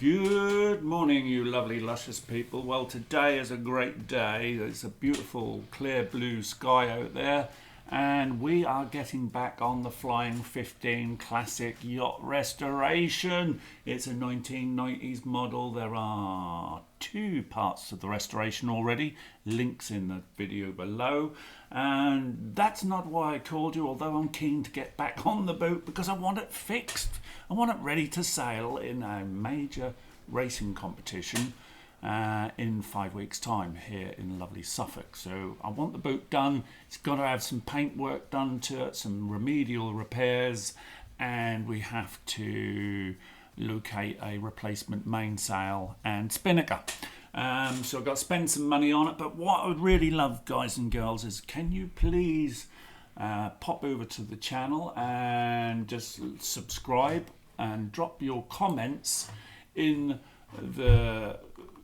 Good morning, you lovely, luscious people. Well, today is a great day. It's a beautiful, clear blue sky out there, and we are getting back on the Flying 15 Classic Yacht Restoration. It's a 1990s model. There are two parts to the restoration already. Links in the video below. And that's not why I called you, although I'm keen to get back on the boat because I want it fixed. I want it ready to sail in a major racing competition in 5 weeks' time here in lovely Suffolk. So I want the boat done. It's got to have some paint work done to it, some remedial repairs, and we have to locate a replacement mainsail and spinnaker. So I've got to spend some money on it, but what I would really love, guys and girls, is can you please pop over to the channel and just subscribe and drop your comments in the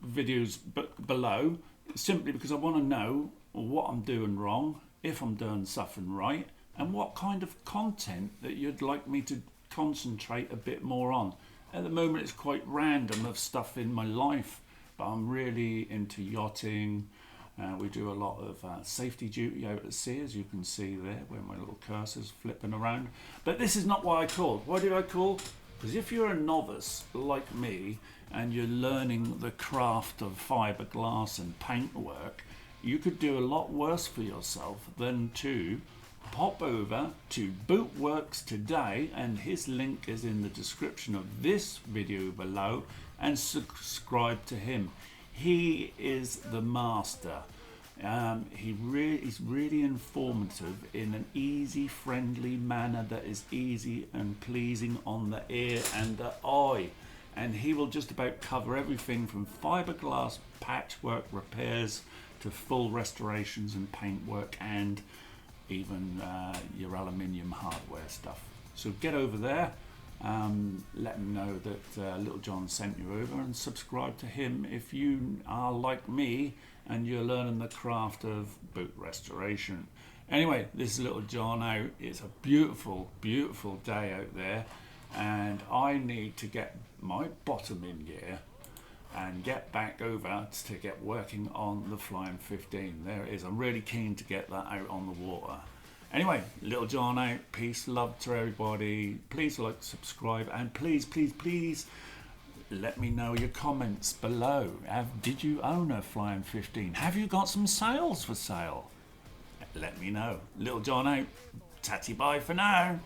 videos below, simply because I want to know what I'm doing wrong, if I'm doing something right, and what kind of content that you'd like me to concentrate a bit more on. At the moment it's quite random of stuff in my life, but I'm really into yachting. We do a lot of safety duty out at sea, as you can see there, where my little cursor's flipping around. But this is not why I called. Why did I call? Because if you're a novice like me and you're learning the craft of fiberglass and paintwork, you could do a lot worse for yourself than to pop over to Bootworks today, and his link is in the description of this video below, and subscribe to him. He is the master. He's really informative in an easy, friendly manner that is easy and pleasing on the ear and the eye. And he will just about cover everything from fiberglass patchwork repairs to full restorations and paintwork, and even your aluminium hardware stuff. So get over there. Let him know that Little John sent you over, and subscribe to him if you are like me and you're learning the craft of boat restoration. Anyway, this is Little John out. It's a beautiful, beautiful day out there, and I need to get my bottom in gear and get back over to get working on the Flying 15. There it is. I'm really keen to get that out on the water. Anyway, Little John out. Peace, love to everybody. Please like, subscribe, and please, please, please let me know your comments below. Did you own a Flying 15? Have you got some sails for sale? Let me know. Little John out. Tatty bye for now.